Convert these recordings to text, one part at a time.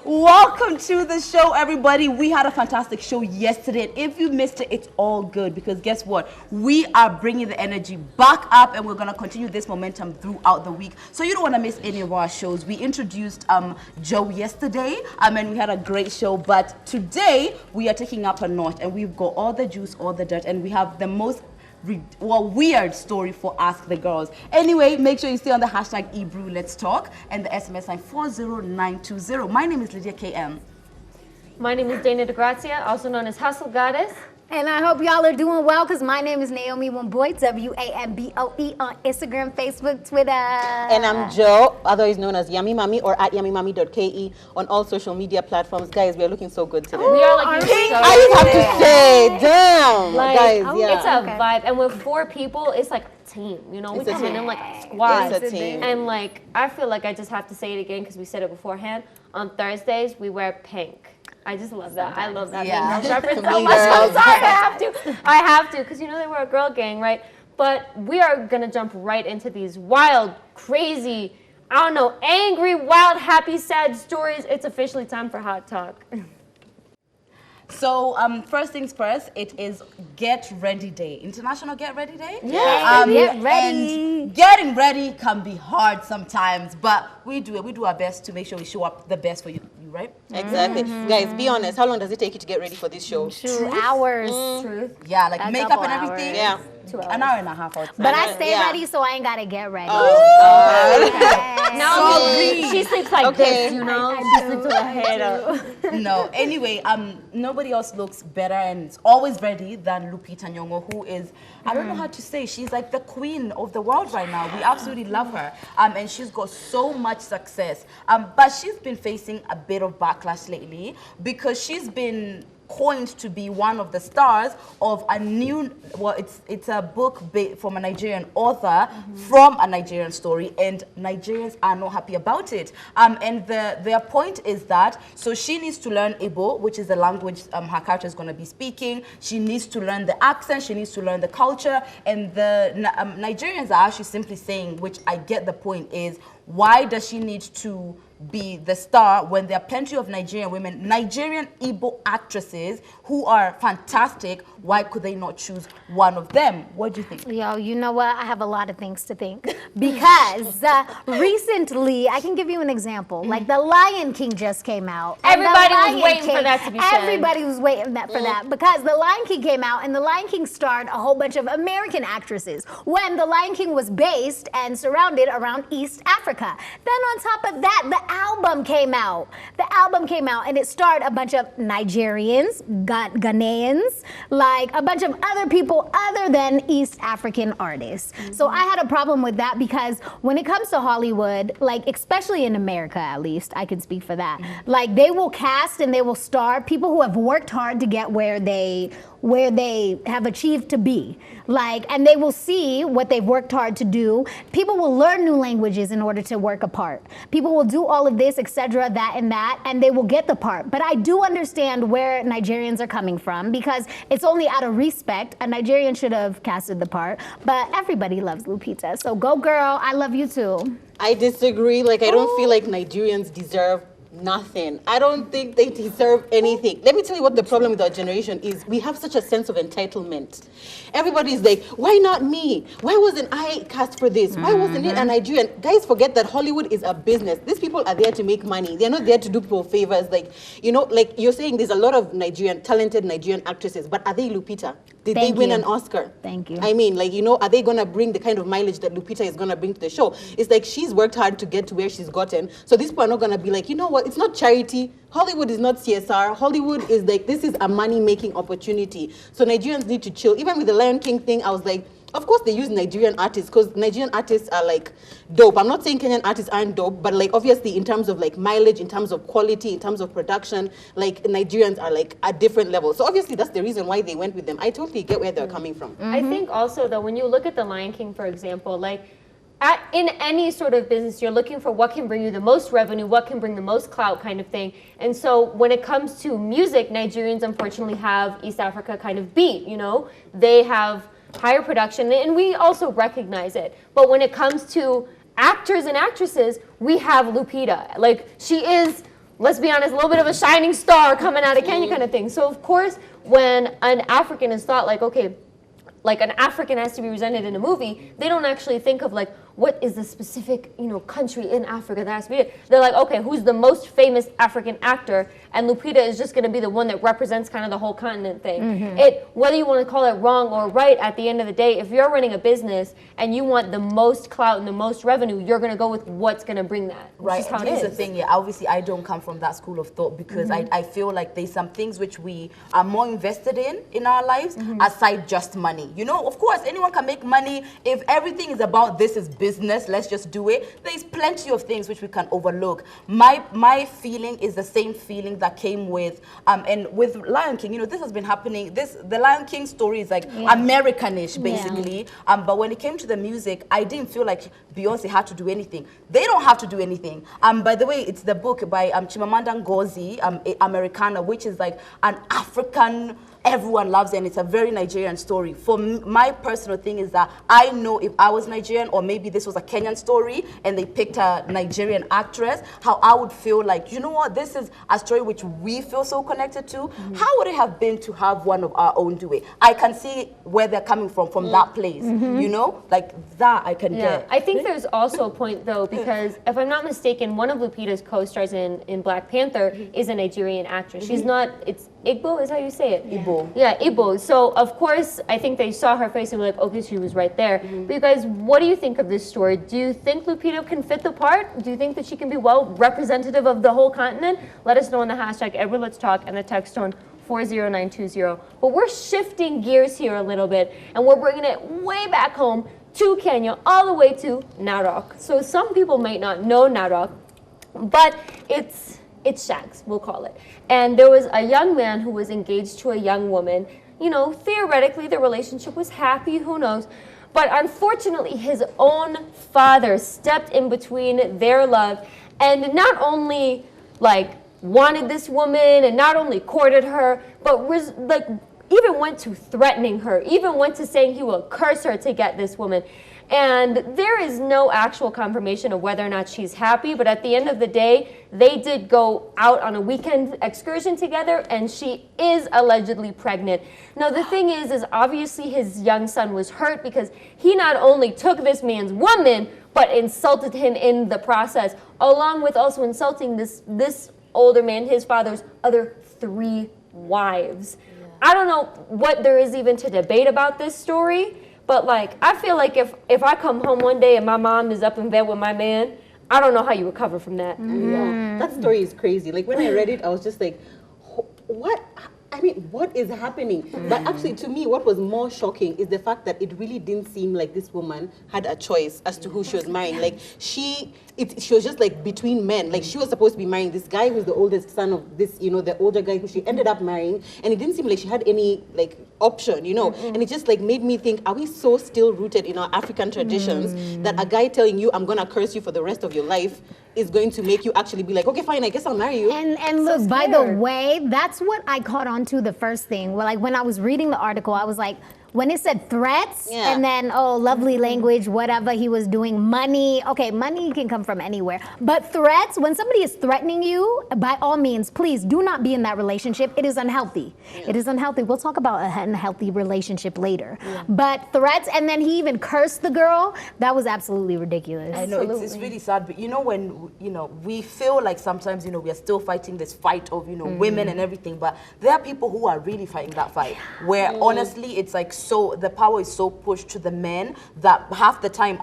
Welcome to the show, everybody. We had a fantastic show yesterday, and if you missed it, it's all good because guess what? We are bringing the energy back up, and we're going to continue this momentum throughout the week. So you don't want to miss any of our shows. We introduced Joe yesterday, and we had a great show, but today we are taking up a notch, and we've got all the juice, all the dirt, and we have the most weird story for Ask the Girls. Anyway, make sure you stay on the hashtag Ebru Let's Talk and the SMS line 40920. My name is Lydia KM. My name is Dana DeGrazia, also known as Hustle Goddess. And I hope y'all are doing well because my name is Naomi Wamboy, WAMBOE on Instagram, Facebook, Twitter. And I'm Joe, otherwise known as Yummy Mommy or at yummymommy.ke on all social media platforms. Guys, we are looking so good today. We are like pink. I just have to say, damn, like, guys, yeah. It's a vibe, and with 4 people, it's like a team. You know, we come in like a squad. It's a team. And like, I feel like I just have to say it again because we said it beforehand. On Thursdays, we wear pink. I just love that. I love that. Yeah. Reference so much. I'm sorry, I have to, because you know they were a girl gang, right? But we are gonna jump right into these wild, crazy, I don't know, angry, wild, happy, sad stories. It's officially time for Hot Talk. So, first things first, it is Get Ready Day. International Get Ready Day? Yeah, get ready. And getting ready can be hard sometimes, but we do it. We do our best to make sure we show up the best for you, right? Exactly. Guys, be honest. How long does it take you to get ready for this show? 2 hours. Truth. Yeah, like A makeup couple and everything. Yeah. 2 hours. An hour and a half. But I stay Yeah. ready so I ain't got to get ready. Now Sorry. she sleeps like Okay. this, you know? She sleeps with her head up. No, anyway, nobody else looks better and is always ready than Lupita Nyong'o, who is, I don't know how to say, she's like the queen of the world right now. We absolutely love her. And she's got so much success. But she's been facing a bit of backlash lately because she's been coined to be one of the stars of a new, well, it's a book from a Nigerian author from a Nigerian story, and Nigerians are not happy about it. And their point is that, so she needs to learn Igbo, which is the language her character is going to be speaking. She needs to learn the accent, she needs to learn the culture, and the Nigerians are actually simply saying, which I get the point, is why does she need to be the star when there are plenty of Nigerian women, Nigerian Igbo actresses who are fantastic? Why could they not choose one of them? What do you think? Yo, you know what? I have a lot of things to think. Because recently, I can give you an example. Like The Lion King just came out. and The Everybody was Lion waiting for King- that to be said. Everybody was waiting for that because The Lion King came out and The Lion King starred a whole bunch of American actresses when The Lion King was based and surrounded around East Africa. Then on top of that, the album came out. The album came out and it starred a bunch of Nigerians, Ghanaians, like a bunch of other people other than East African artists. So I had a problem with that because when it comes to Hollywood, like especially in America at least, I can speak for that, like they will cast and they will star people who have worked hard to get where they have achieved to be. Like, and they will see what they've worked hard to do. People will learn new languages in order to work a part. People will do all of this, etc., that and that, and they will get the part. But I do understand where Nigerians are coming from because it's only out of respect. A Nigerian should have casted the part, but everybody loves Lupita. So go girl, I love you too. I disagree. Like, I don't feel like Nigerians deserve nothing. I don't think they deserve anything. Let me tell you what the problem with our generation is. We have such a sense of entitlement. Everybody's like, why not me? Why wasn't I cast for this? Why wasn't it a Nigerian? Guys, forget that Hollywood is a business. These people are there to make money. They're not there to do people favors. Like, you know, like you're saying, there's a lot of talented Nigerian actresses, but are they Lupita? Did they win an Oscar? Thank you. I mean, like, you know, are they going to bring the kind of mileage that Lupita is going to bring to the show? It's like she's worked hard to get to where she's gotten. So these people are not going to be like, you know what? It's not charity. Hollywood is not CSR. Hollywood is like, this is a money-making opportunity. So Nigerians need to chill. Even with the Lion King thing, I was like, of course they use Nigerian artists because Nigerian artists are like dope. I'm not saying Kenyan artists aren't dope, but like obviously in terms of like mileage, in terms of quality, in terms of production, like Nigerians are like a different level. So obviously that's the reason why they went with them. I totally get where they're coming from. I think also though, when you look at The Lion King, for example, like in any sort of business, you're looking for what can bring you the most revenue, what can bring the most clout kind of thing. And so when it comes to music, Nigerians unfortunately have East Africa kind of beat, you know? They have higher production, and we also recognize it. But when it comes to actors and actresses, we have Lupita. Like, she is let's be honest, a little bit of a shining star coming out of Kenya kind of thing. So of course, when an African is thought like, okay, like an African has to be presented in a movie, they don't actually think of like, what is the specific, country in Africa that has to be it? They're like, okay, who's the most famous African actor? And Lupita is just going to be the one that represents kind of the whole continent thing. Whether you want to call it wrong or right, at the end of the day, if you're running a business and you want the most clout and the most revenue, you're going to go with what's going to bring that. Right. How Here's the thing, obviously I don't come from that school of thought because I feel like there's some things which we are more invested in our lives aside just money. Of course, anyone can make money. If everything is about this is business, let's just do it. There's plenty of things which we can overlook. My feeling is the same feeling that came with and with Lion King. This has been happening. The Lion King story is like Americanish basically. But when it came to the music, I didn't feel like Beyonce had to do anything. They don't have to do anything. By the way, it's the book by Chimamanda Ngozi, Americana, which is like an African. Everyone loves it, and it's a very Nigerian story. For my personal thing is that I know if I was Nigerian, or maybe this was a Kenyan story, and they picked a Nigerian actress, how I would feel like, you know what, this is a story which we feel so connected to. How would it have been to have one of our own do it? I can see where they're coming from that place, like that I can get. I think there's also a point though, because if I'm not mistaken, one of Lupita's co-stars in Black Panther is a Nigerian actress. She's not, it's Igbo, is how you say it? Igbo. Yeah, Igbo. So, of course, I think they saw her face and were like, okay, she was right there. But you guys, what do you think of this story? Do you think Lupita can fit the part? Do you think that she can be well representative of the whole continent? Let us know on the hashtag Ebru Let's Talk and the text tone 40920. But we're shifting gears here a little bit, and we're bringing it way back home to Kenya, all the way to Narok. So some people might not know Narok, but it's shags, we'll call it. And there was a young man who was engaged to a young woman. Theoretically, the relationship was happy, who knows? But unfortunately, his own father stepped in between their love and not only, wanted this woman and not only courted her, but was, even went to threatening her, even went to saying he will curse her to get this woman. And there is no actual confirmation of whether or not she's happy, but at the end of the day, they did go out on a weekend excursion together, and she is allegedly pregnant. Now, the thing is obviously his young son was hurt because he not only took this man's woman, but insulted him in the process, along with also insulting this older man, his father's other 3 wives. I don't know what there is even to debate about this story, but I feel like if I come home one day and my mom is up in bed with my man, I don't know how you recover from that. Yeah, that story is crazy. Like when I read it, I was just like, what? I mean, what is happening? But actually, to me, what was more shocking is the fact that it really didn't seem like this woman had a choice as to who she was marrying. Like she was just like between men. Like she was supposed to be marrying this guy who's the oldest son of this, the older guy who she ended up marrying, and it didn't seem like she had any option, and it just made me think, are we so still rooted in our African traditions that a guy telling you I'm gonna curse you for the rest of your life is going to make you actually be like, okay, fine, I guess I'll marry you. And look, by the way, that's what I caught on to the first thing. Well, when I was reading the article, I was like, when it said threats and then, lovely language, whatever he was doing, money. Okay, money can come from anywhere. But threats, when somebody is threatening you, by all means, please do not be in that relationship. It is unhealthy. It is unhealthy. We'll talk about an unhealthy relationship later. But threats, and then he even cursed the girl, that was absolutely ridiculous. I know, it's really sad. But when, we feel like sometimes, we are still fighting this fight of, women and everything. But there are people who are really fighting that fight. Where honestly, it's so the power is so pushed to the men that half the time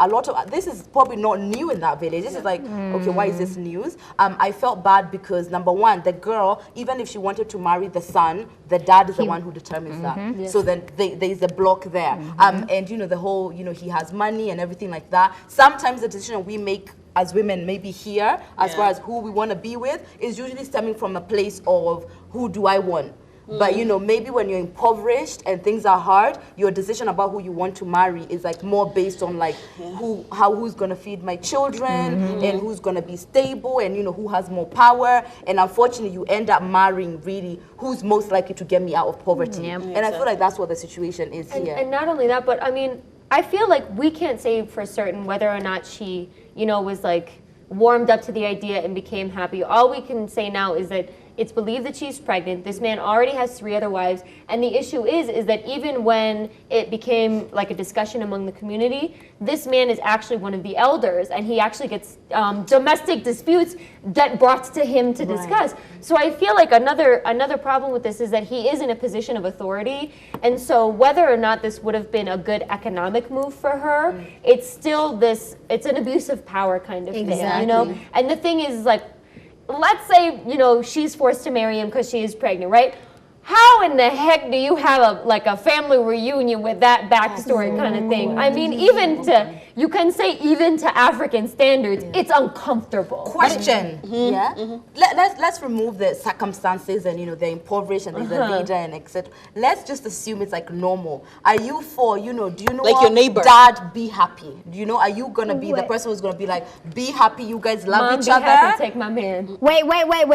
this is probably not new in that village. This is okay, why is this news? I felt bad because number one, the girl, even if she wanted to marry the son, the dad is the one who determines that. Yes. So then there's a block there. And the whole he has money and everything like that. Sometimes the decision we make as women maybe here as far as who we want to be with is usually stemming from a place of who do I want. But maybe when you're impoverished and things are hard, your decision about who you want to marry is more based on who's gonna feed my children and who's gonna be stable and who has more power. And unfortunately, you end up marrying really who's most likely to get me out of poverty. And I feel like that's what the situation is here. And not only that, but I mean, I feel like we can't say for certain whether or not she, warmed up to the idea and became happy. All we can say now is that it's believed that she's pregnant. This man already has 3 other wives, and the issue is that even when it became like a discussion among the community, this man is actually one of the elders, and he actually gets domestic disputes that brought to him to discuss. So I feel like another problem with this is that he is in a position of authority, and so whether or not this would have been a good economic move for her, it's still it's an abuse of power kind of thing, you know. And the thing is, like, let's say, you know, she's forced to marry him because she is pregnant, right? How in the heck do you have a family reunion with that backstory kind of thing? I mean, you can say even to African standards, it's uncomfortable. Question, Let's remove the circumstances and, you know, they're impoverished and there's a leader and etc. Let's just assume it's like normal. Are you for, you know, do you know like what? Your neighbor? Dad, be happy. Do you know, are you gonna be the person who's gonna be like, be happy, you guys love Mom, each be other? happy, take my man. Wait,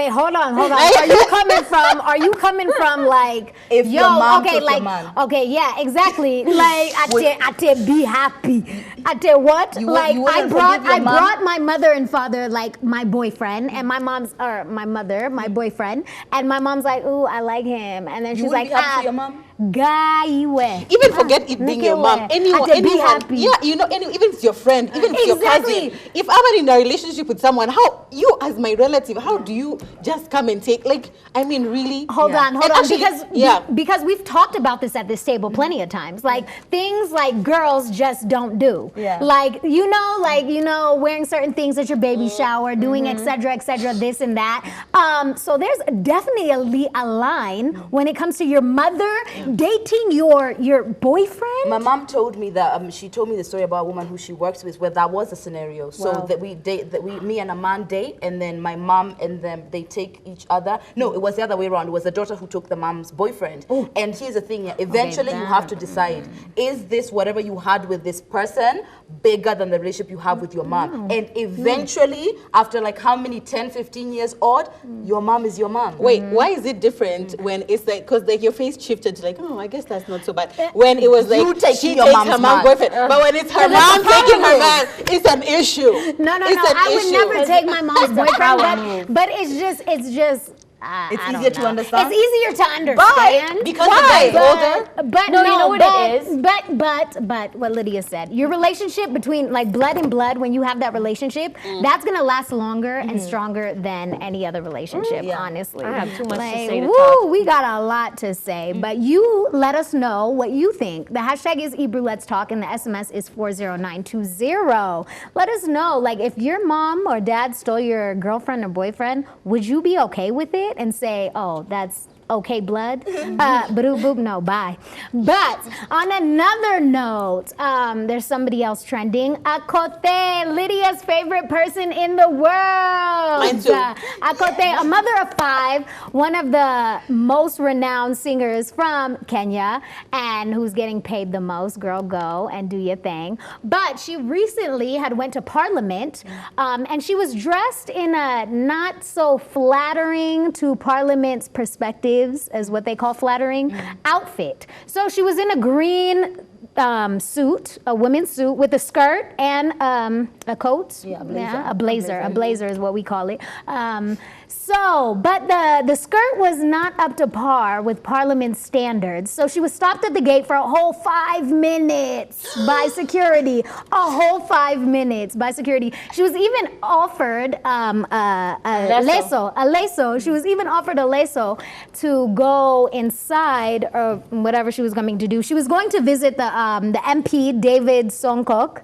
hold on. Are you coming from like, If yo, your mom okay, took like, your man. okay, yeah, exactly. Like, I tell be happy. I tell what? You Like, I wouldn't forgive your mom? brought my mother and father, like, my boyfriend, and my mother, my boyfriend, and my mom's like, ooh, I like him. And then she's like, wouldn't be happy for your mom? guy, Even forget it being your mom. Anyone, be happy. yeah, you know, even if it's your friend, even if it's your Exactly. cousin. If I'm in a relationship with someone, how you as my relative, how do you just come and take? Like, I mean, really? Hold on, And actually, because we've talked about this at this table plenty of times. Like, things like girls just don't do. Yeah. Like, wearing certain things at your baby shower, doing et cetera, this and that. So there's definitely a line when it comes to your mother dating your boyfriend. My mom told me that she told me the story about a woman who she works with where that was a scenario. So that me and a man date, and then my mom and them, they take each other. No, it was the other way around. It was the daughter who took the mom's boyfriend. Ooh. And here's the thing, eventually you have to decide, is this whatever you had with this person bigger than the relationship you have with your mom? And eventually, after like how many, 10, 15 years old, your mom is your mom. Wait, why is it different when it's like, because like your face shifted to like, oh, I guess that's not so bad. When it was like, she takes her mom's boyfriend. But when it's her mom taking her man, it's an issue. No, I would never take my mom's boyfriend, but it's just It's easier to understand. It's easier to understand. Because the guy is older. But No, you know what it is? But what Lydia said, your relationship between like blood and blood, when you have that relationship, that's gonna last longer and stronger than any other relationship. Honestly, I have too much to say to woo, talk. we got a lot to say, but you let us know what you think. The hashtag is Ebru Let's Talk, and the SMS is 40920. Let us know, like, if your mom or dad stole your girlfriend or boyfriend, would you be okay with it? And say, oh, that's okay, blood. Boop, no, bye. But on another note, there's somebody else trending. Akothe, Lydia's favorite person in the world. Mine too. Akothe, a mother of 5, one of the most renowned singers from Kenya, and who's getting paid the most. Girl, go and do your thing. But she recently had went to Parliament, and she was dressed in a not so flattering to Parliament's perspectives, as what they call flattering, outfit. So she was in a green suit, a women's suit with a skirt and a coat. Yeah, a blazer. A blazer is what we call it. But the skirt was not up to par with Parliament standards. So she was stopped at the gate for a whole 5 minutes by security. A whole 5 minutes by security. She was even offered a lasso. She was even offered a lasso to go inside or whatever she was coming to do. She was going to visit the MP, David Songkok,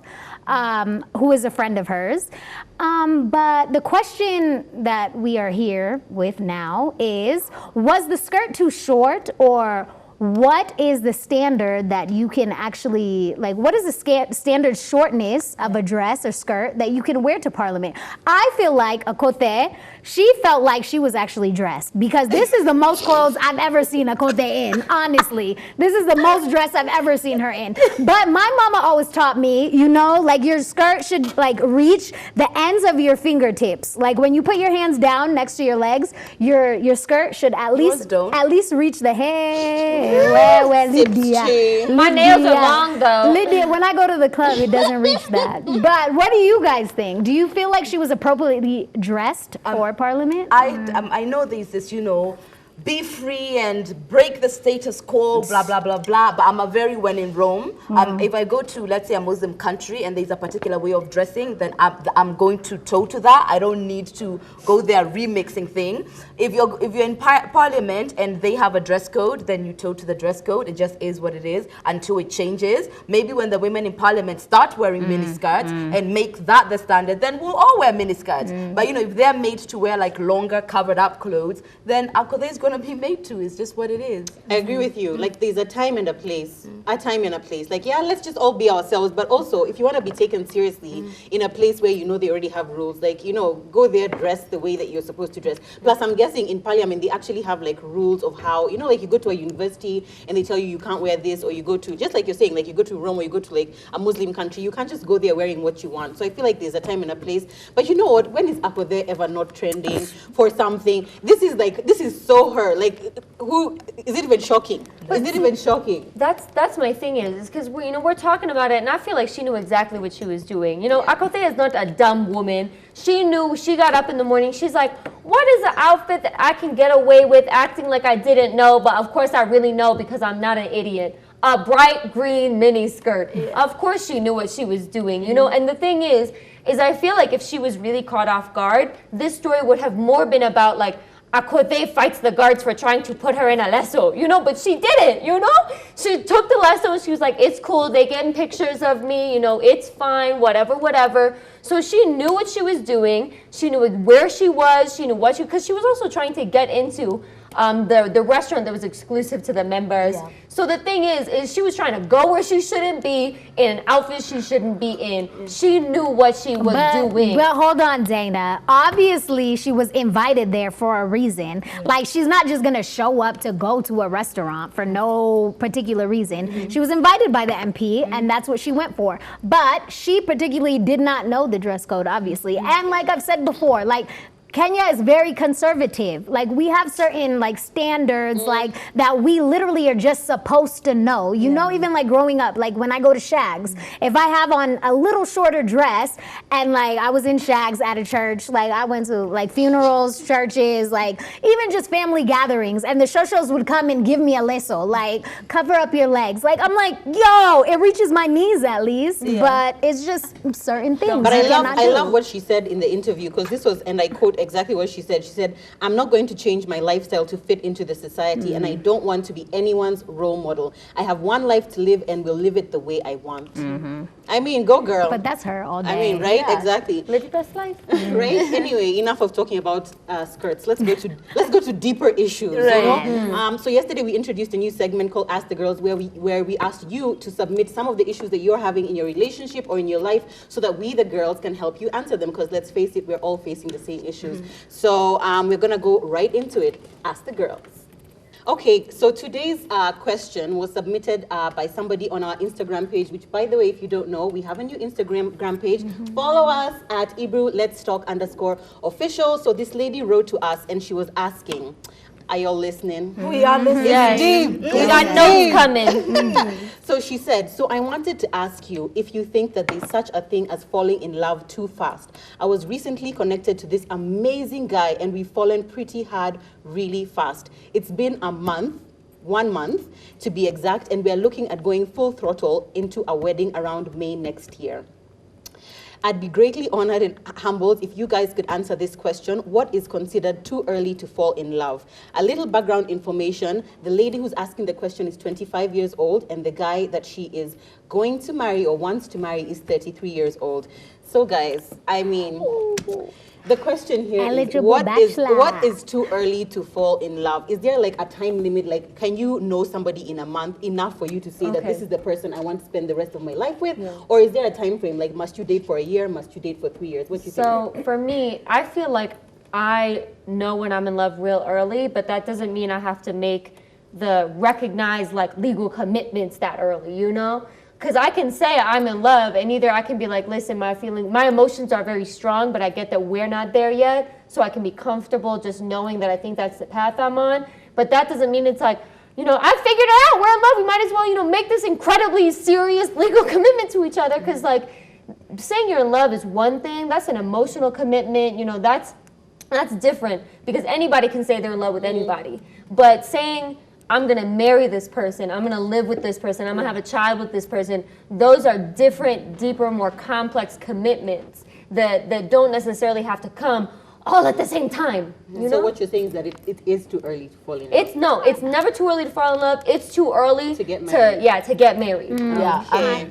who is a friend of hers. But the question that we are here with now is, was the skirt too short, or what is the standard that you can actually, like, what is the standard shortness of a dress or skirt that you can wear to Parliament? I feel like Akothe, she felt like she was actually dressed, because this is the most clothes I've ever seen Akothe in, honestly. This is the most dress I've ever seen her in. But my mama always taught me, you know, like, your skirt should like reach the ends of your fingertips. Like, when you put your hands down next to your legs, your skirt should at least reach the head. Where Lydia? My nails are long though. Lydia, when I go to the club, it doesn't reach that. But what do you guys think? Do you feel like she was appropriately dressed for Parliament? I know there's this, be free and break the status quo, blah, blah, blah, blah. But I'm a very when in Rome. If I go to, let's say, a Muslim country and there's a particular way of dressing, then I'm going to toe to that. I don't need to go there remixing thing. If you're in Parliament and they have a dress code, then you toe to the dress code. It just is what it is until it changes. Maybe when the women in Parliament start wearing miniskirts and make that the standard, then we'll all wear miniskirts. But if they're made to wear like longer covered up clothes, then Akothe is going to be made to. It's just what it is. I agree with you. Like there's a time and a place. A time and a place. Like, yeah, let's just all be ourselves. But also, if you want to be taken seriously in a place where they already have rules, like, go there, dress the way that you're supposed to dress. Plus, I'm guessing in Parliament, they actually have like rules of how, like you go to a university and they tell you can't wear this, or you go to, just like you're saying, like you go to Rome or you go to like a Muslim country, you can't just go there wearing what you want. So I feel like there's a time and a place. But you know what? When is Akothe ever not trending for something? This is so her. Like, who is it even shocking? Is it even shocking? That's my thing is because we're talking about it, and I feel like she knew exactly what she was doing. Akothe is not a dumb woman. She knew. She got up in the morning. She's like, what is an outfit that I can get away with acting like I didn't know, but of course I really know because I'm not an idiot. A bright green mini skirt. Yeah. Of course she knew what she was doing. And the thing is I feel like if she was really caught off guard, this story would have more been about like Akothe fights the guards for trying to put her in a lasso, but she didn't, She took the lasso and she was like, it's cool, they getting pictures of me, it's fine, whatever. So she knew what she was doing, she knew where she was, she knew because she was also trying to get into the restaurant that was exclusive to the members. Yeah. So the thing is she was trying to go where she shouldn't be in an outfit she shouldn't be in. She knew what she was doing. But hold on, Dana. Obviously, she was invited there for a reason. Like, she's not just going to show up to go to a restaurant for no particular reason. She was invited by the MP, and that's what she went for. But she particularly did not know the dress code, obviously. And like I've said before, like, Kenya is very conservative. Like, we have certain like standards like that we literally are just supposed to know. You know, even like growing up, like when I go to Shags, if I have on a little shorter dress and like I was in Shags at a church, like I went to like funerals, churches, like even just family gatherings, and the shoshos would come and give me a leso, like cover up your legs. Like, I'm like, yo, it reaches my knees at least, but it's just certain things. But I love what she said in the interview, because this was, and I quote exactly what she said. She said, I'm not going to change my lifestyle to fit into the society, and I don't want to be anyone's role model. I have one life to live and will live it the way I want. I mean, go girl. But that's her all day. I mean, right? Yeah. Exactly. Live your best life. Right? Anyway, enough of talking about skirts. Let's go to deeper issues. Right. You know? So yesterday we introduced a new segment called Ask the Girls, where we asked you to submit some of the issues that you're having in your relationship or in your life, so that we, the girls, can help you answer them. Because let's face it, we're all facing the same issues. So we're gonna go right into it. Ask the Girls. Okay, so today's question was submitted by somebody on our Instagram page, which, by the way, if you don't know, we have a new Instagram page. Follow us at Ebru Let's Talk _official. So this lady wrote to us and she was asking, are y'all listening? We are listening. Yes. Deep. We got notes coming. So she said, so I wanted to ask you if you think that there's such a thing as falling in love too fast. I was recently connected to this amazing guy and we've fallen pretty hard really fast. It's been a month, 1 month to be exact, and we're looking at going full throttle into a wedding around May next year. I'd be greatly honored and humbled if you guys could answer this question. What is considered too early to fall in love? A little background information. The lady who's asking the question is 25 years old, and the guy that she is going to marry or wants to marry is 33 years old. So guys, I mean, the question here is, what is too early to fall in love? Is there like a time limit? Like, can you know somebody in a month enough for you to say that this is the person I want to spend the rest of my life with? Yeah. Or is there a time frame? Like, must you date for a year? Must you date for 3 years? What do you think? So for me, I feel like I know when I'm in love real early, but that doesn't mean I have to make the recognized like legal commitments that early, you know? Because I can say I'm in love, and either I can be like, listen, my emotions are very strong, but I get that we're not there yet, so I can be comfortable just knowing that I think that's the path I'm on. But that doesn't mean it's like, I figured it out. We're in love. We might as well, make this incredibly serious legal commitment to each other. Because, like, saying you're in love is one thing. That's an emotional commitment. That's different because anybody can say they're in love with anybody. But saying, I'm going to marry this person, I'm going to live with this person, I'm going to have a child with this person, those are different, deeper, more complex commitments that don't necessarily have to come all at the same time. So what you're saying is that it is too early to fall in love. It's never too early to fall in love. It's too early to get married. To get married. Yeah. Okay.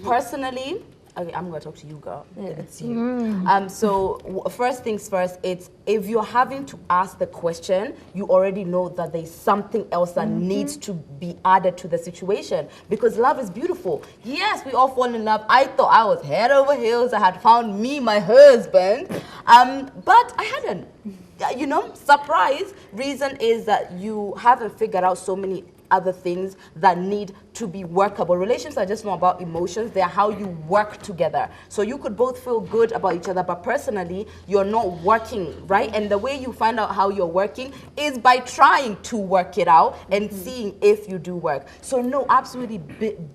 Personally, okay, I'm gonna talk to you, girl. It's you. So first things first, it's if you're having to ask the question, you already know that there's something else that needs to be added to the situation because love is beautiful. Yes, we all fall in love. I thought I was head over heels. I had found me, my husband, but I hadn't. Surprise. Reason is that you haven't figured out so many other things that need to be workable. Relationships are just not about emotions, they're how you work together. So you could both feel good about each other, but personally, you're not working, right? And the way you find out how you're working is by trying to work it out and seeing if you do work. So no, absolutely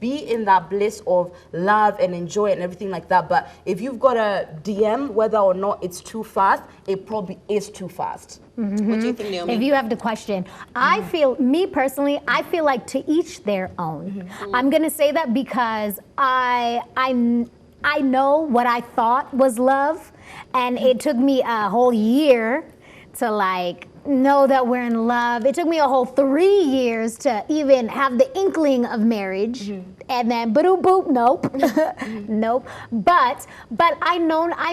be in that bliss of love and enjoy it and everything like that. But if you've got a DM, whether or not it's too fast, it probably is too fast. What do you think, Naomi? If you have the question, I feel like to each their own. I'm gonna say that because I know what I thought was love, and it took me a whole year to like know that we're in love. It took me a whole 3 years to even have the inkling of marriage. And then boop boop, nope. Nope. But I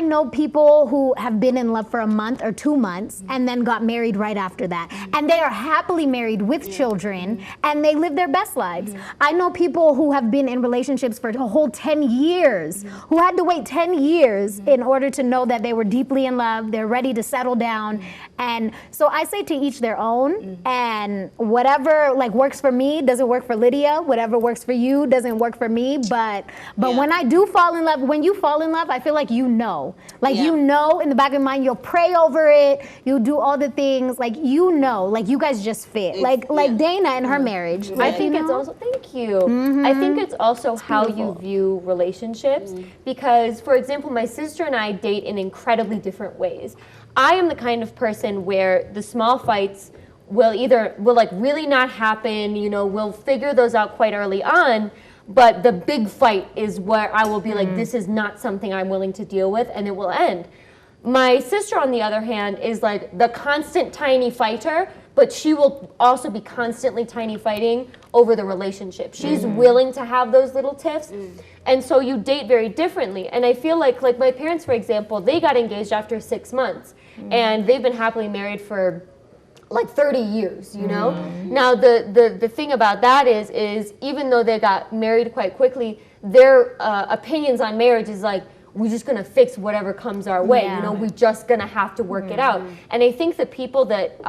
know people who have been in love for a month or 2 months and then got married right after that. And they are happily married with children and they live their best lives. I know people who have been in relationships for a whole 10 years, who had to wait 10 years in order to know that they were deeply in love, they're ready to settle down. And so I say to each their own, and whatever like works for me doesn't work for Lydia, whatever works for you doesn't work for me, but when I do fall in love, when you fall in love, I feel like you know in the back of your mind, you'll pray over it, you'll do all the things, like like you guys just fit, like Dana and her marriage. I think it's also, thank you. I think it's also how you view relationships because, for example, my sister and I date in incredibly different ways. I am the kind of person where the small fights will like really not happen, we'll figure those out quite early on, but the big fight is where I will be like, this is not something I'm willing to deal with, and it will end. My sister, on the other hand, is like the constant tiny fighter, but she will also be constantly tiny fighting over the relationship. She's willing to have those little tiffs. And so you date very differently. And I feel like my parents, for example, they got engaged after 6 months. And they've been happily married for like 30 years, Now, the thing about that is even though they got married quite quickly, their opinions on marriage is like, we're just gonna fix whatever comes our way. We're just gonna have to work it out. And I think the people that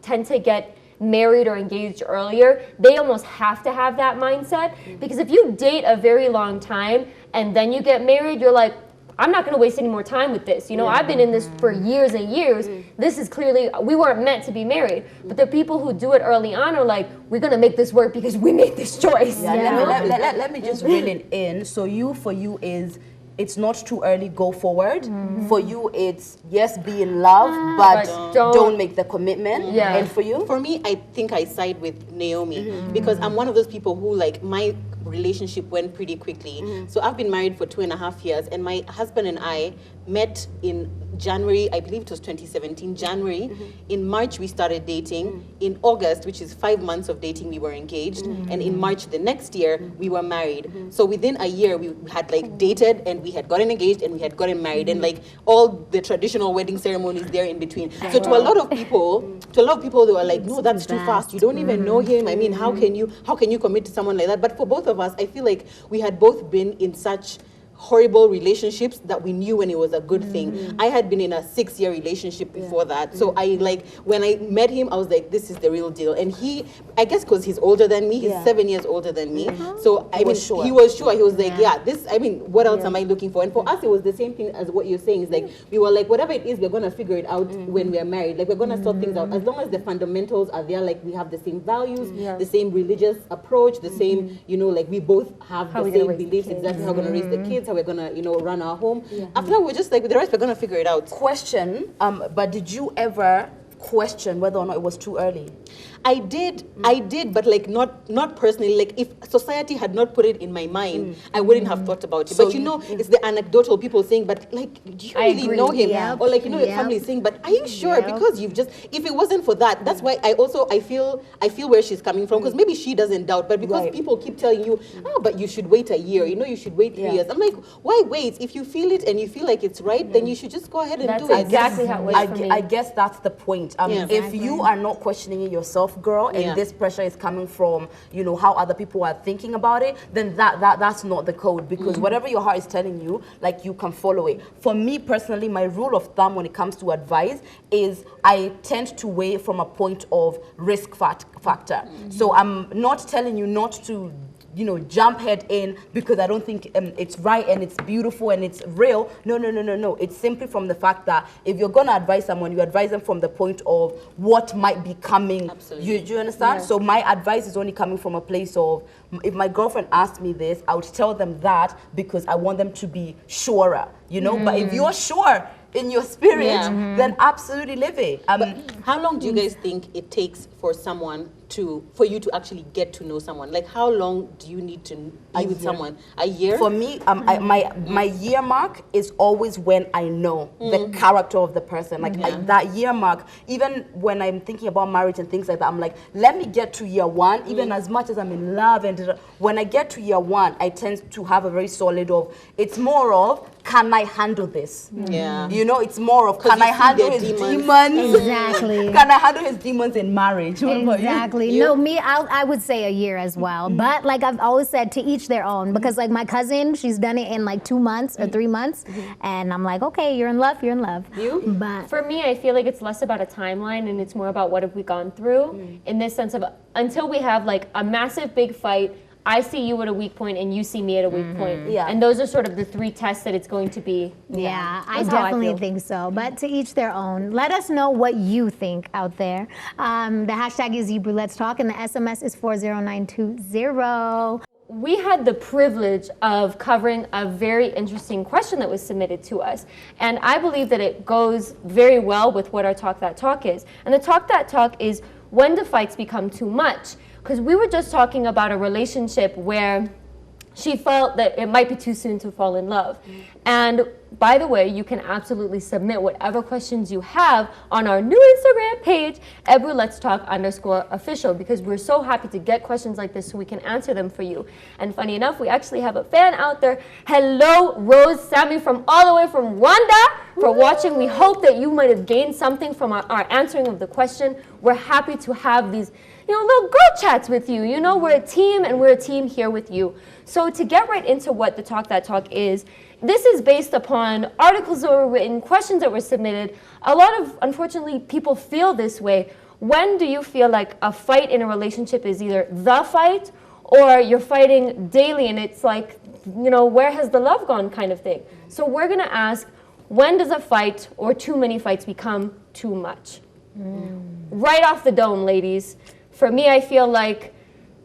tend to get married or engaged earlier, they almost have to have that mindset, because if you date a very long time and then you get married, you're like, I'm not going to waste any more time with this. I've been in this for years and years. This is clearly, we weren't meant to be married. But the people who do it early on are like, we're going to make this work because we made this choice. Let me just reel it in. So for you is, it's not too early, go forward. For you, it's yes, be in love, but don't make the commitment. Yeah. And for you? For me, I think I side with Naomi because I'm one of those people who like my relationship went pretty quickly. So I've been married for 2.5 years, and my husband and I met in January, I believe it was 2017, January. In March, we started dating. In August, which is 5 months of dating, we were engaged. And in March the next year, we were married. So within a year, we had like dated and we had gotten engaged and we had gotten married, and like all the traditional wedding ceremonies there in between. So to a lot of people, they were like, no, that's too fast. You don't even know him. I mean, how can you commit to someone like that? But for both of us, I feel like we had both been in such horrible relationships that we knew when it was a good thing. I had been in a 6-year relationship before that. So I like, when I met him, I was like, this is the real deal. And he, I guess because he's older than me, he's 7 years older than me. So I mean, he was sure. He was like, this, I mean, what else am I looking for? And for us, it was the same thing as what you're saying. It's like, we were like, whatever it is, we're going to figure it out when we're married. Like, we're going to sort things out. As long as the fundamentals are there, like we have the same values, the same religious approach, the same, you know, like we both have the same beliefs, exactly how we're going to raise the kids, how we're going to, you know, run our home. After we're just like, with the rest, we're going to figure it out. Question, but did you ever question whether or not it was too early? I did, but like not personally. Like if society had not put it in my mind, I wouldn't have thought about it. So but you know, it's the anecdotal people saying, but like, do you really know him? Or like, you know, your family saying, but are you sure? Because you've just, if it wasn't for that, that's why I feel where she's coming from, because maybe she doesn't doubt, but because people keep telling you, oh, but you should wait a year, you know, you should wait 3 years. I'm like, why wait? If you feel it and you feel like it's right, then you should just go ahead and do it. That's exactly how it was for me. I guess that's the point. If you are not questioning it yourself, girl, and this pressure is coming from, you know, how other people are thinking about it, then that's not the code, because whatever your heart is telling you, like, you can follow it. For me personally, my rule of thumb when it comes to advice is I tend to weigh from a point of risk factor. So I'm not telling you not to, you know, jump head in because I don't think it's right and it's beautiful and it's real. No. It's simply from the fact that if you're going to advise someone, you advise them from the point of what might be coming. Absolutely. Do you understand? So my advice is only coming from a place of, if my girlfriend asked me this, I would tell them that because I want them to be surer, you know? But if you're sure in your spirit, then absolutely live it. But how long do you guys think it takes for for you to actually get to know someone? Like, how long do you need to be with someone? A year? For me, my year mark is always when I know the character of the person. Like that year mark, even when I'm thinking about marriage and things like that, I'm like, let me get to year 1, even as much as I'm in love. And when I get to year 1, I tend to have a very solid of, it's more of, can I handle this? Yeah. You know, it's more of, can I handle his demons? Exactly. Can I handle his demons in marriage? What about you? Exactly. No, me, I would say a year as well. But like I've always said, to each their own. Because like my cousin, she's done it in like 2 months or 3 months. And I'm like, okay, you're in love, you're in love. You? But for me, I feel like it's less about a timeline and it's more about what have we gone through in this sense of, until we have like a massive big fight, I see you at a weak point and you see me at a weak point. Yeah. And those are sort of the 3 tests that it's going to be. yeah, I That's how I definitely feel. think so. But to each their own. Let us know what you think out there. The hashtag is Ebru Let's Talk and the SMS is 40920. We had the privilege of covering a very interesting question that was submitted to us. And I believe that it goes very well with what our Talk That Talk is. And the Talk That Talk is, when do fights become too much? Because we were just talking about a relationship where she felt that it might be too soon to fall in love. And by the way, you can absolutely submit whatever questions you have on our new Instagram page, Ebru Let's Talk _official, because we're so happy to get questions like this so we can answer them for you. And funny enough, we actually have a fan out there. Hello, Rose Sammy from all the way from Rwanda for watching. We hope that you might have gained something from our answering of the question. We're happy to have these, you know, little girl chats with you. You know, we're a team and we're a team here with you. So to get right into what the Talk That Talk is, this is based upon articles that were written, questions that were submitted. A lot of, unfortunately, people feel this way. When do you feel like a fight in a relationship is either the fight or you're fighting daily and it's like, you know, where has the love gone kind of thing? So we're gonna ask, when does a fight or too many fights become too much? Right off the dome, ladies. For me, I feel like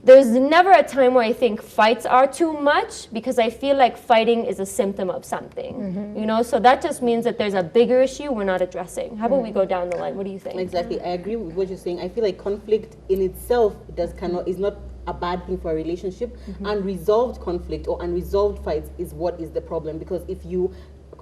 there's never a time where I think fights are too much, because I feel like fighting is a symptom of something, you know? So that just means that there's a bigger issue we're not addressing. How about we go down the line? What do you think? Exactly. I agree with what you're saying. I feel like conflict in itself is not a bad thing for a relationship. Unresolved conflict or unresolved fights is what is the problem. Because if you,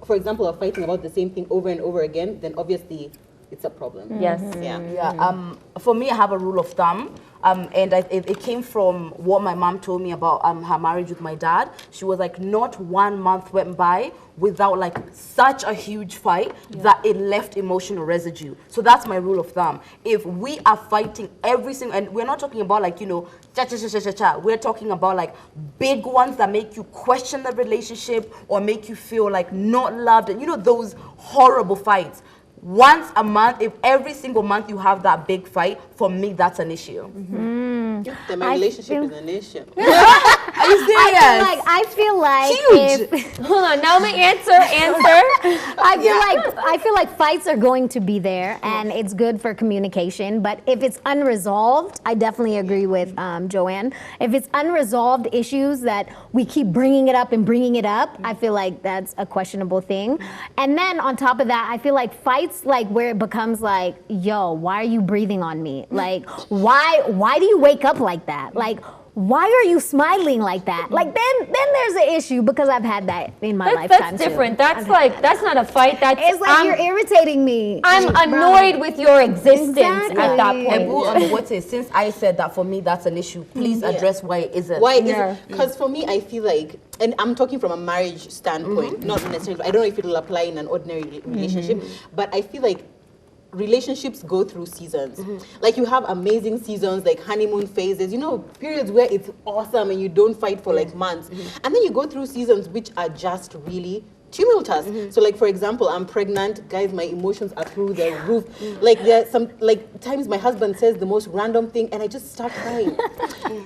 for example, are fighting about the same thing over and over again, then obviously it's a problem. Yes. Yeah. Yeah. For me, I have a rule of thumb. And it came from what my mom told me about her marriage with my dad. She was like, not 1 month went by without like such a huge fight that it left emotional residue. So that's my rule of thumb. If we are fighting every single, and we're not talking about like, you know, cha-cha-cha-cha-cha, we're talking about like big ones that make you question the relationship or make you feel like not loved, and you know, those horrible fights. Once a month, if every single month you have that big fight, for me, that's an issue. Then my relationship is an issue. Are you serious? I feel like Huge. if Hold on, now my answer. I feel like fights are going to be there, and it's good for communication. But if it's unresolved, I definitely agree with Joanne. If it's unresolved issues that we keep bringing it up and bringing it up, I feel like that's a questionable thing. And then on top of that, I feel like fights like where it becomes like, yo, why are you breathing on me? Like, why do you wake up like that? Like, why are you smiling like that? Like then there's an issue, because I've had that in my lifetime. That's different. That's like, that's not a fight. That's It's like you're irritating me. I'm annoyed with your existence Exactly. at that point. Ebru, what is, since I said that for me that's an issue, please address why it isn't. Why is it? Because for me, I feel like, and I'm talking from a marriage standpoint, not necessarily, I don't know if it'll apply in an ordinary relationship, but I feel like relationships go through seasons. Like you have amazing seasons, like honeymoon phases, you know, periods where it's awesome and you don't fight for like months. And then you go through seasons which are just really tumultuous. So like, for example, I'm pregnant, guys, my emotions are through the roof. Like there are some like times my husband says the most random thing and I just start crying.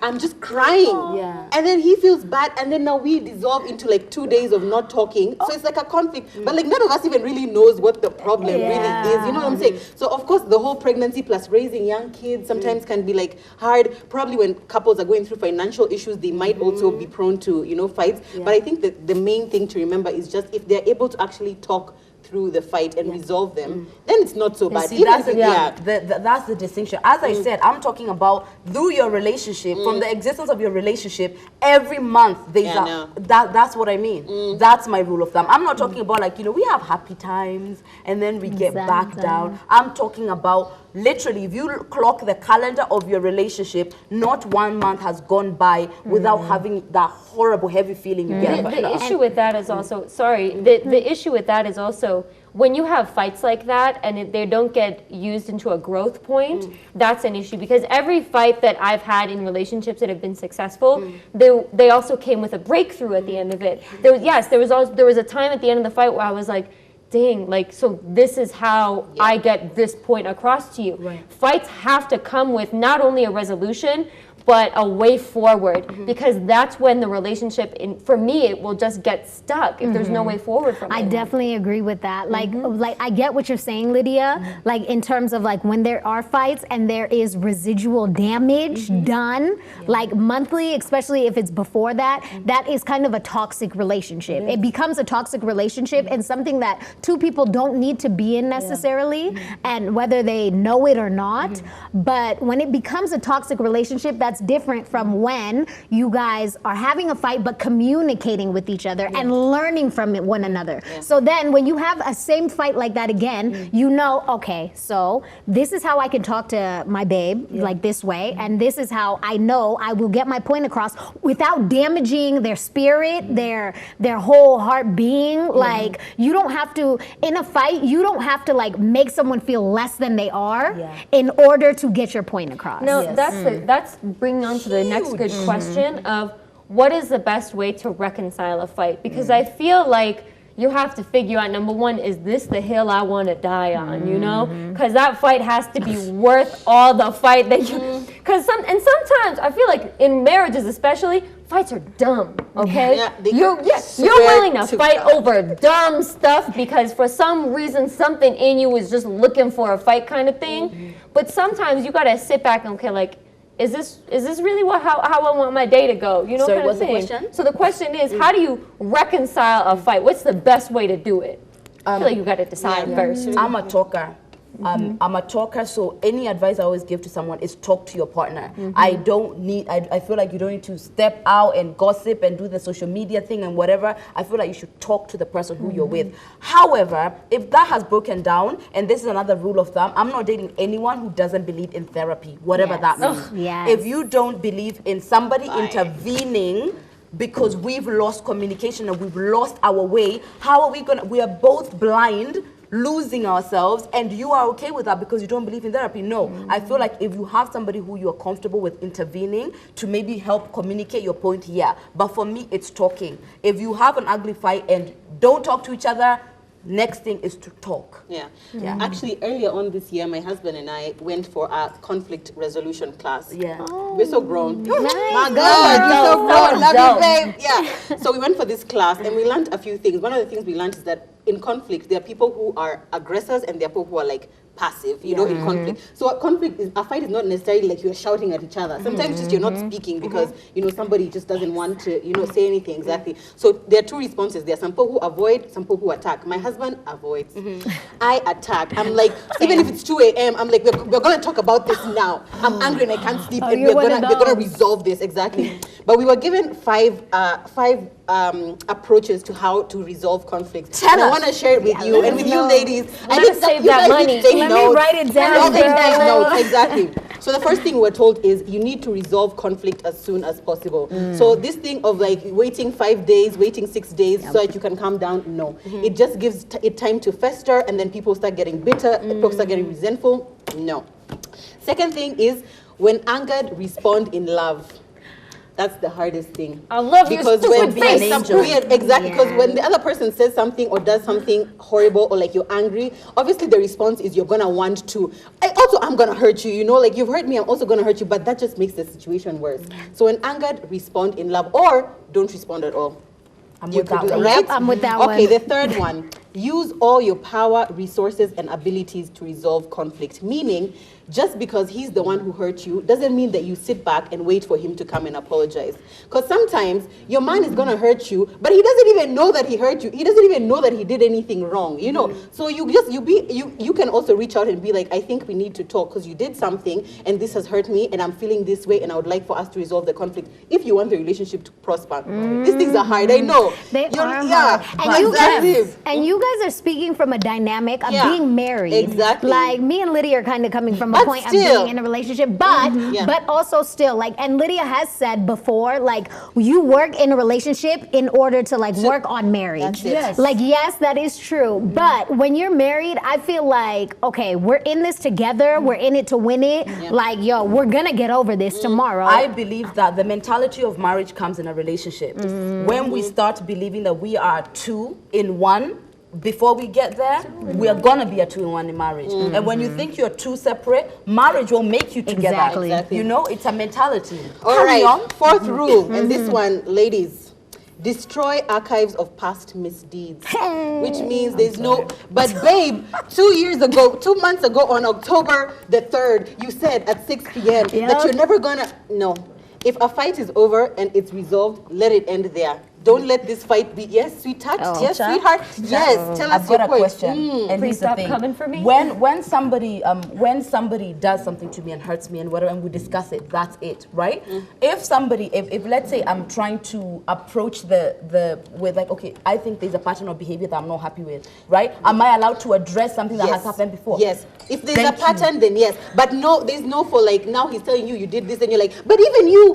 I'm just crying. Yeah. And then he feels bad, and then now we dissolve into like 2 days of not talking. So it's like a conflict. But like none of us even really knows what the problem really is. You know what I'm saying? So of course the whole pregnancy plus raising young kids sometimes can be like hard. Probably when couples are going through financial issues, they might also be prone to, you know, fights. But I think that the main thing to remember is just if they're able to actually talk through the fight and resolve them, then it's not so bad. See, that's, that's the distinction. As I said, I'm talking about through your relationship, from the existence of your relationship, every month there's that's what I mean. That's my rule of thumb. I'm not talking about like, you know, we have happy times and then we get back down. I'm talking about literally, if you clock the calendar of your relationship, not 1 month has gone by without having that horrible, heavy feeling you get. The issue with that is also, the issue with that is also, when you have fights like that and they don't get used into a growth point, that's an issue. Because every fight that I've had in relationships that have been successful, they also came with a breakthrough at the end of it. There was a time at the end of the fight where I was like, dang, like, so this is how I get this point across to you. Right. Fights have to come with not only a resolution, but a way forward, because that's when the relationship, for me, it will just get stuck if there's no way forward from it. I definitely agree with that. Like I get what you're saying, Lydia. Like in terms of like when there are fights and there is residual damage done, like monthly, especially if it's before that, that is kind of a toxic relationship. It becomes a toxic relationship and something that two people don't need to be in necessarily, and whether they know it or not. But when it becomes a toxic relationship, that's different from when you guys are having a fight but communicating with each other and learning from one another. So then when you have a same fight like that again, you know, okay, so this is how I can talk to my babe like this way, and this is how I know I will get my point across without damaging their spirit, their whole heart being. Like you don't have to, in a fight, you don't have to like make someone feel less than they are in order to get your point across. No, that's bringing on to the next good question of what is the best way to reconcile a fight? Because I feel like you have to figure out, number one, is this the hill I want to die on, you know? Because that fight has to be worth all the fight that you, because sometimes I feel like in marriages especially, fights are dumb, okay? You're willing to fight over dumb stuff because for some reason something in you is just looking for a fight kind of thing. But sometimes you gotta sit back and okay, like, is this really how I want my day to go? You know, Sorry, kind of what's the thing. question? So the question is, how do you reconcile a fight? What's the best way to do it? I feel like you got to decide first. I'm a talker. I'm a talker, so any advice I always give to someone is talk to your partner. I feel like you don't need to step out and gossip and do the social media thing and whatever. I feel like you should talk to the person who you're with. However, if that has broken down, and this is another rule of thumb, I'm not dating anyone who doesn't believe in therapy, whatever that means. If you don't believe in somebody intervening because we've lost communication and we've lost our way, how are we gonna, we are both blind, losing ourselves, and you are okay with that because you don't believe in therapy? No. I feel like if you have somebody who you're comfortable with intervening to maybe help communicate your point, yeah. But for me, it's talking. If you have an ugly fight and don't talk to each other, next thing is to talk. Yeah. Actually, earlier on this year, my husband and I went for a conflict resolution class. We're so grown. My God, you're so grown. Love you, babe. Yeah. So we went for this class and we learned a few things. One of the things we learned is that in conflict, there are people who are aggressors and there are people who are like passive, you know, in conflict. So a fight is not necessarily like you're shouting at each other. Sometimes just you're not speaking because, you know, somebody just doesn't want to, you know, say anything exactly. So there are two responses. There are some people who avoid, some people who attack. My husband avoids. I attack. I'm like, even if it's 2 a.m., I'm like, we're going to talk about this now. I'm angry and I can't sleep and we're gonna resolve this, exactly. But we were given five approaches to how to resolve conflicts. And I want to share it with you and with you ladies. I need to save that money. Let me write it down. Exactly. So the first thing we're told is you need to resolve conflict as soon as possible. So this thing of like waiting 5 days, waiting 6 days so that you can calm down, no. It just gives it time to fester and then people start getting bitter, people start getting resentful, no. Second thing is when angered, respond in love. That's the hardest thing. I love because you. When because when the other person says something or does something horrible or like you're angry, obviously the response is you're gonna want to. I'm gonna hurt you. You know, like you've hurt me, I'm also gonna hurt you. But that just makes the situation worse. So when angered, respond in love or don't respond at all. I'm with that one. Right? Yep, I'm with that one. Okay, the third one. Use all your power, resources, and abilities to resolve conflict. Meaning, just because he's the one who hurt you doesn't mean that you sit back and wait for him to come and apologize. Because sometimes your man is gonna hurt you, but he doesn't even know that he hurt you. He doesn't even know that he did anything wrong. You know, so you can also reach out and be like, I think we need to talk because you did something and this has hurt me and I'm feeling this way and I would like for us to resolve the conflict if you want the relationship to prosper. These things are hard. I know. They are hard. And you guys are speaking from a dynamic of being married. Exactly. Like me and Lydia are kind of coming from a point of being in a relationship, but also still like, and Lydia has said before, like you work in a relationship in order to like work on marriage. Yes. Like yes, that is true. But when you're married, I feel like okay, we're in this together. We're in it to win it. Like yo, we're gonna get over this tomorrow. I believe that the mentality of marriage comes in a relationship. When we start believing that we are two in one, before we get there, we are gonna be a two-in-one in marriage. And when you think you're two separate, marriage will make you together. Exactly. You know, it's a mentality. All right, fourth rule, and this one, ladies, destroy archives of past misdeeds. Which means there's no, but babe, 2 months ago on October the 3rd, you said at 6 p.m. that you're never gonna, no. If a fight is over and it's resolved, let it end there. Don't let this fight be, yes, sweetheart, yes, sweetheart, yes, tell us I've your got a point. question. And Please here's the stop thing. coming for me. When somebody does something to me and hurts me and whatever, and we discuss it, that's it, right? If let's say I'm trying to approach with like, okay, I think there's a pattern of behavior that I'm not happy with, right? Am I allowed to address something that has happened before? Yes. If there's a pattern, then yes. But no, there's no for like, now he's telling you did this and you're like, but even you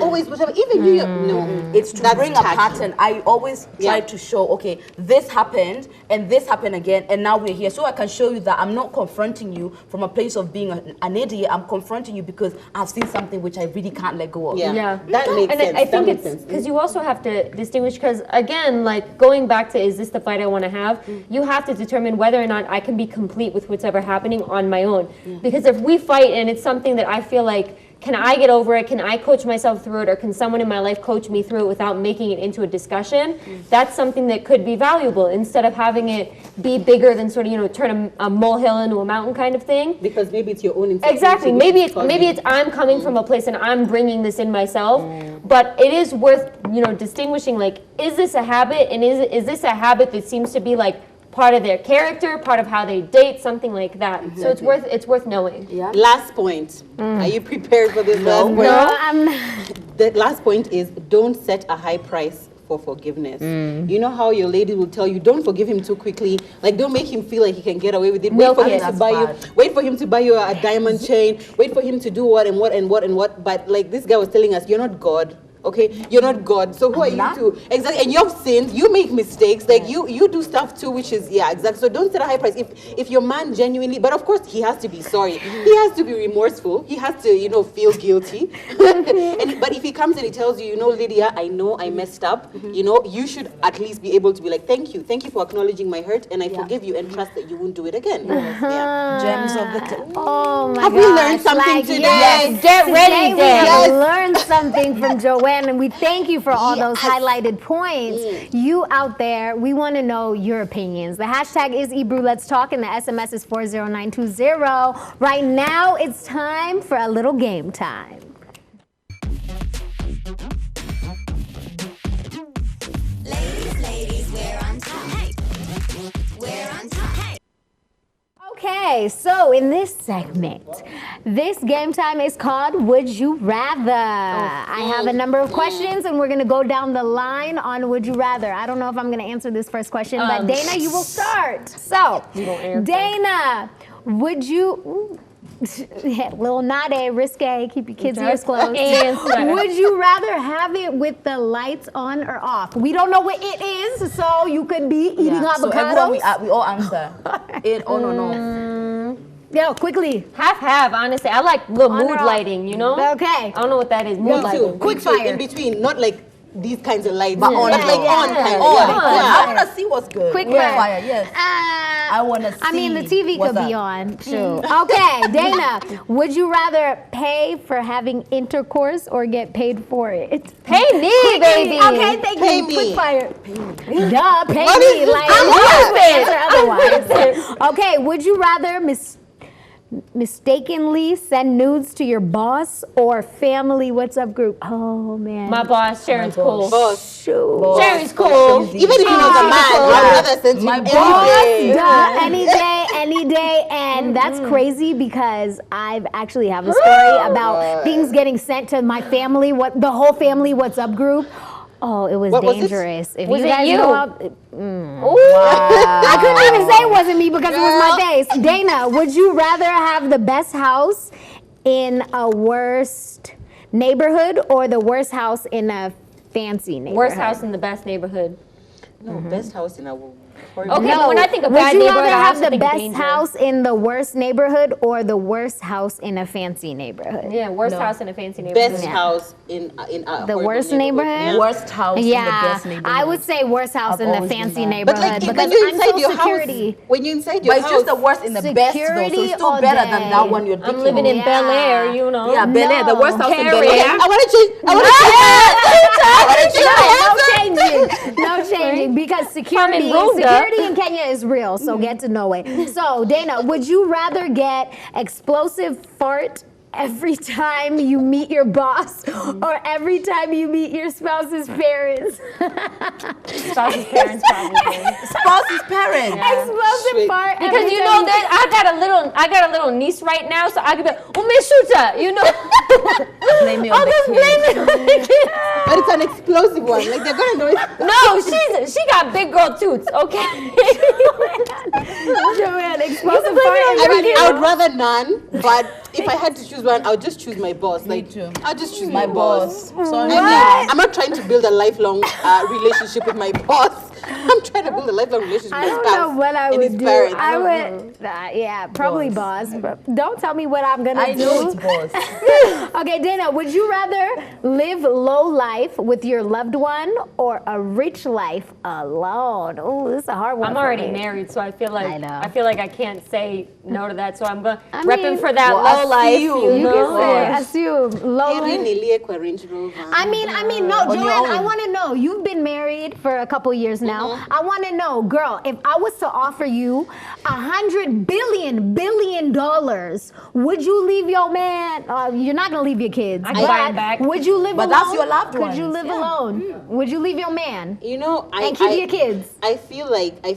always, whatever, even you, no. It's to bring a pattern. I always try to show, okay, this happened and this happened again and now we're here. So I can show you that I'm not confronting you from a place of being an idiot. I'm confronting you because I've seen something which I really can't let go of. That makes sense. I think it's because you also have to distinguish, because again, like going back to, is this the fight I want to have? You have to determine whether or not I can be complete with whatever happening on my own. Because if we fight and it's something that I feel like, can I get over it? Can I coach myself through it? Or can someone in my life coach me through it without making it into a discussion? That's something that could be valuable instead of having it be bigger than sort of, turn a molehill into a mountain kind of thing. Because maybe it's your own insecurity. Exactly. Maybe it's I'm coming from a place and I'm bringing this in myself. But it is worth, distinguishing, like, is this a habit? And is this a habit that seems to be like part of their character, part of how they date, something like that. So it's worth knowing. Yeah. Last point. Are you prepared for this last point? No, I'm not. The last point is don't set a high price for forgiveness. You know how your lady will tell you, don't forgive him too quickly. Like, don't make him feel like he can get away with it. Wait for him to buy you. Wait for him to buy you a diamond chain. Wait for him to do what and what and what and what. But like this guy was telling us, you're not God. Okay, you're not God, so who are you to exactly? And you've sinned, you make mistakes, like you do stuff too, which is exactly. So don't set a high price. If your man genuinely, but of course he has to be sorry, he has to be remorseful, he has to feel guilty. But if he comes and he tells you, Lydia, I know I messed up, you should at least be able to be like, thank you for acknowledging my hurt, and I forgive you and trust that you won't do it again. Gems of the clip. Oh my God. Have we learned something today? Yes, get ready, We have learned something from Joanne, and we thank you for all those highlighted points. You out there, we want to know your opinions. The hashtag is Ebru Let's Talk, and the SMS is 40920. Right now, it's time for a little game time. Ladies, we're on top. Hey, we're on top. Hey. Okay, so in this segment, this game time is called Would You Rather? I have a number of questions, and we're going to go down the line on Would You Rather. I don't know if I'm going to answer this first question, but Dana, you will start. So, Dana, would you... little nade, risque, keep your kids' ears closed. Would you rather have it with the lights on or off? We don't know what it is, so you could be eating avocados. So everyone, we all answer. In on or no. Yeah, quickly. Half, honestly. I like little mood lighting, Okay. I don't know what that is. Mood lighting. Quick fire. In between, not like these kinds of lights, but on, like on kind of. I want to see what's good. Quick fire, yes. I want to see. I mean, the TV could be on, too. Okay, Dana, would you rather pay for having intercourse or get paid for it? Pay me, baby. Okay, thank Pay you. me. Quick fire. Duh, pay What me. is this? I'm otherwise. Okay, would you rather mistakenly send nudes to your boss or family WhatsApp group? Oh, man. My boss, Sharon's cool. Boss. Shoot. Sharon's cool. Even if he was a man, I'd rather send My him boss. any day. Duh, any day. And that's crazy because I actually have a story about things getting sent to my family, the whole family WhatsApp group. Oh, it was What was it? dangerous. If Was you it guys you? know I couldn't even say it wasn't me because it was my face. Dana, would you rather have the best house in a worst neighborhood or the worst house in a fancy neighborhood? Worst house in the best neighborhood. No, best house in a Okay, No. when I think of Would bad you neighborhood, rather I have also the think of best danger. house in the worst neighborhood or the worst house in a fancy neighborhood? Yeah, worst house in a fancy neighborhood. Best house in a The horrible worst neighborhood? Yeah. Worst house in the best neighborhood. I would say worst house I've in the always been fancy that. neighborhood But like because when you're I'm inside so your security. house, when you're inside your But it's house, just the worst in the best, though. So Security it's still all better day. than that one you're I'm picking. living in Yeah. Bel Air, you know. Yeah, Bel Air, the worst house in Bel Carrie. Air. I want to change. I want to change. No changing because security in Kenya is real, so get to know it. So Dana, would you rather get explosive fart every time you meet your boss or every time you meet your spouse's parents? Spouse's parents, probably. Spouse's parents. Explosive fart Because every you time know that I got a little niece right now, so I could be umeshuta, you know. Blame me on I'll the just kids. blame it on the kids. But it's an explosive one. Like they're gonna know it. No, she got big girl toots, okay? Joanne, explosive blame fart it on every I mean, time. I would rather none. But if I had to choose one, I would just choose my boss. Like, too. I'll just choose My boss. Sorry. I mean, I'm not trying to build a lifelong relationship with my boss. I'm trying to build a lifelong relationship I with don't my know spouse what I and would his do. parents. I would, yeah, probably boss. But don't tell me what I'm gonna I do. know it's boss. Okay, Dana, would you rather live low life with your loved one or a rich life alone? Oh, this is a hard one. I'm for already me. married, so I feel like I know. I feel like I can't say no to that. So I'm going I repping mean, for that well, I low life. see you. You can say assume. Lola. Range Rover. I mean, no, On your Joanne, I own. want to know. You've been married for a couple years now. I want to know, girl, if I was to offer you $100 billion, would you leave your man? You're not gonna leave your kids. I buy him back. Would you live But alone? that's your loved Could you ones, live yeah. alone? Would you leave your man? You know, And keep your kids. I feel like I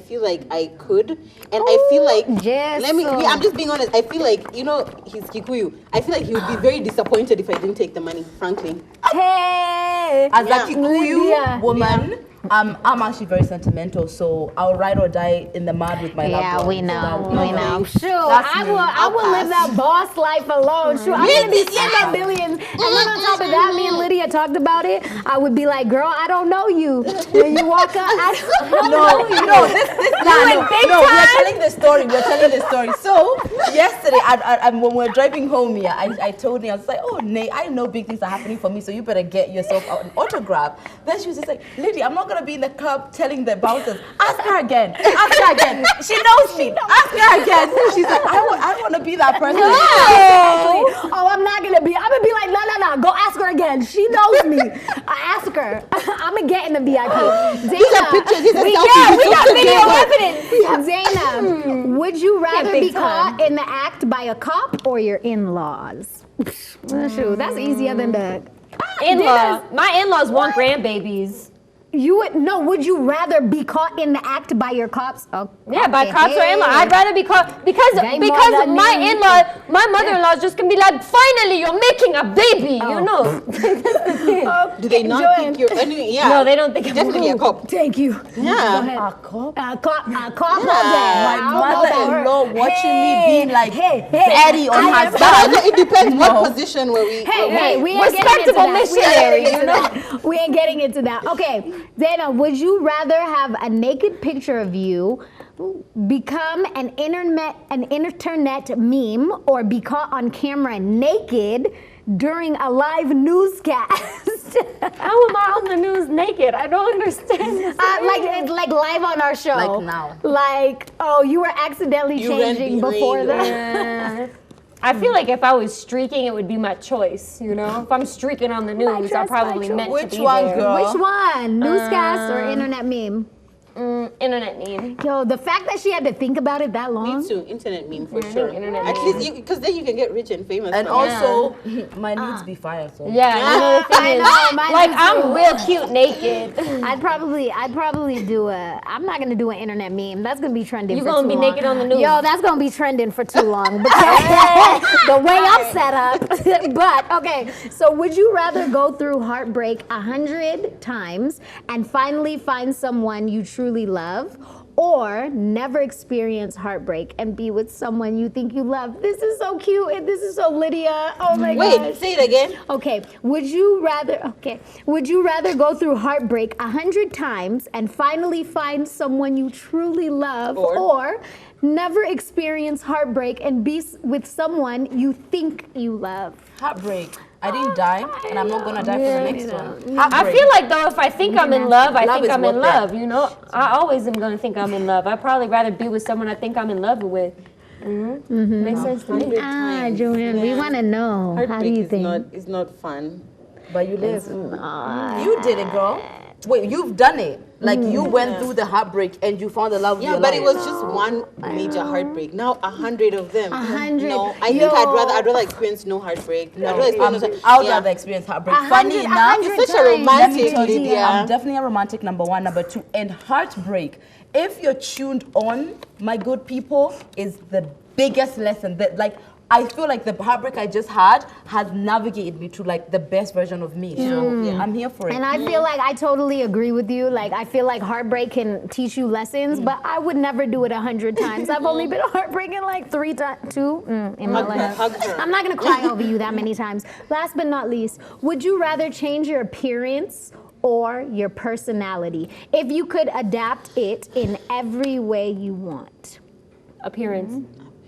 could, and I feel like yes, I'm just being honest. I feel like, you know, he's Kikuyu. I feel like he would be very disappointed if I didn't take the money, frankly. Hey, As Yeah. a Kikuyu Lydia. woman, I'm actually very sentimental, so I'll ride or die in the mud with my loved yeah, ones. we know, That- we know. Sure, That's I me. will live that boss life alone. Sure, I'm gonna be spending billions, and then on top of that, me and Lydia talked about it. I would be like, girl, I don't know you. When you walk up, I don't know you. No, this we're telling the story. We're telling the story. So yesterday, when we were driving home here, I told her, I was like, oh, Nay, I know big things are happening for me, so you better get yourself an autograph. Then she was just like, Lydia, I'm not gonna be in the club telling the bouncers. Ask her again. Ask her again. She knows me. Ask her again. She's like, I want to be that person. Exactly. Oh, I'm not gonna be. I'm gonna be like, no. Go ask her again. She knows me. I ask her. I'm gonna get in the VIP. These are pictures. These are we selfies. got Took video together. evidence. Zaina, would you rather big be time. caught in the act by a cop or your in-laws? Shoot, that's easier than the. My in-laws want grandbabies. You would no? Would you rather be caught in the act by your cops? Oh, Yeah, by okay. cops or in-law. I'd rather be caught because They more than my me. in-law, my mother-in-law is just gonna be like, finally you're making a baby, Oh. you know. Do they not Joanne. think you're anyway? Yeah. No, they don't think I'm Definitely a cop. Thank you. Yeah. Go ahead. A cop? A cop. My mother-in-law watching me being like daddy on her But son. also it depends what position were we. Hey, we ain't Respectable getting into that. missionary, you know. We ain't getting into that. Okay, Zaina, would you rather have a naked picture of you become an internet meme or be caught on camera naked during a live newscast? How am I on the news naked? I don't understand this. like live on our show. Like now. Like, oh, you were accidentally You ran changing behind before her. that. I feel like if I was streaking, it would be my choice. You know, if I'm streaking on the news, choice, I'm probably my meant choice. to be Which one, there. girl? Which one? Newscast or internet meme? Internet meme. Yo, the fact that she had to think about it that long. Me too. Internet meme for Yeah, I sure. think internet At meme. least because then you can get rich and famous. And from it. also, my needs be fire. So Yeah, you know the thing is, mine like is I'm real cute naked. I'd probably do I'm not gonna do an internet meme. That's gonna be trending. You for gonna too be long. naked on the news. Yo, that's gonna be trending for too long because the way I'm set up. But okay, so would you rather go through heartbreak 100 times and finally find someone you truly love, or never experience heartbreak and be with someone you think you love? This is so cute and this is so Lydia. Oh my gosh. Wait, say it again. Okay, would you rather go through heartbreak 100 times and finally find someone you truly love, or never experience heartbreak and be with someone you think you love? heartbreak. I didn't die, and I'm not gonna die for the next one. I Heartbreak. feel like though, if I think I'm in love, I Love think is I'm in worth it. love. You know, I always am gonna think I'm in love. I'd probably rather be with someone I think I'm in love with. Makes sense to me. Joanne, we want to know. How do Heartbreak you is think? is not fun. But you live. You did it, girl. Wait, you've done it. Like you went through the heartbreak and you found the love of Yeah, your but life. it was just one major heartbreak. Now 100 of them. 100. No, I think I'd rather experience no heartbreak. No, I'd rather experience I would yeah. rather experience heartbreak. 100 Funny enough, You're such a times. let me romantic, tell you, Lydia. I'm definitely a romantic, number one. Number two, and heartbreak, if you're tuned on, my good people, is the biggest lesson. That, like, I feel like the heartbreak I just had has navigated me to like the best version of me. So I'm here for it. And I feel like I totally agree with you. Like, I feel like heartbreak can teach you lessons, but I would never do it 100 times. I've only been heartbroken like 2 in my life. Hug her. I'm not gonna cry over you that many times. Last but not least, would you rather change your appearance or your personality if you could adapt it in every way you want? Appearance.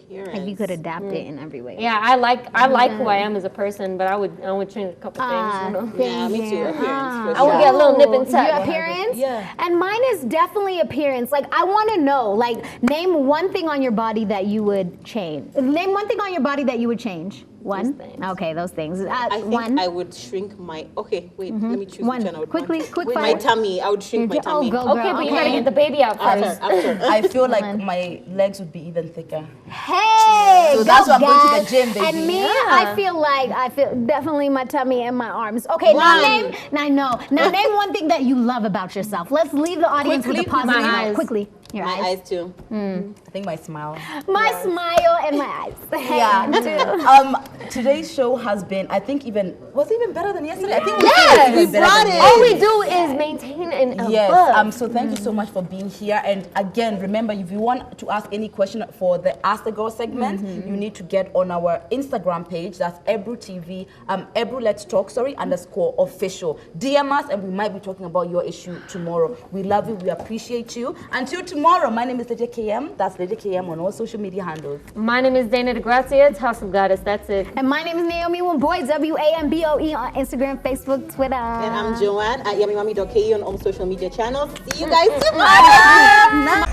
If you could adapt it in every way. Yeah, I like who I am as a person, but I would change a couple things. You know. Yeah, me too. Appearance, for I would sure. get a little nip and tuck. Your appearance? Yeah. And mine is definitely appearance. Like, I want to know, like, name one thing on your body that you would change. Name one thing on your body that you would change. One? things. Okay, those things. I think one. I would shrink my. Okay, wait. Let me choose One. which one I would Quickly, want. quick My fire. tummy. I would shrink my tummy. Oh, go, Okay, girl. but you gotta get the baby out first. After. I feel like One. my legs would be even thicker. Hey, So that's why I'm going to guys. the gym, baby. And me, Yeah. I feel definitely my tummy and my arms. Okay, now One. name one thing that you love about yourself. Let's leave the audience with a Quickly, positive my note. eyes. Quickly, your My eyes. eyes too. I think my smile. My smile and my eyes. Hey, Yeah. Today's show has been, I think, was it even better than yesterday? I think Yes, we brought it. All we do is maintain and Yes. above. So thank you so much for being here. And again, remember, if you want to ask any question for the Ask the Girl segment, you need to get on our Instagram page. That's Ebru TV. Ebru Let's Talk. _official. DM us, and we might be talking about your issue tomorrow. We love you. We appreciate you. Until tomorrow, my name is Lady KM. That's Lady KM on all social media handles. My name is Dana DeGrazia, Awesome Goddess. That's it. And my name is Naomi Wamboy, WAMBOE on Instagram, Facebook, Twitter. And I'm Joanne at yummymommy.ke on all social media channels. See you guys tomorrow.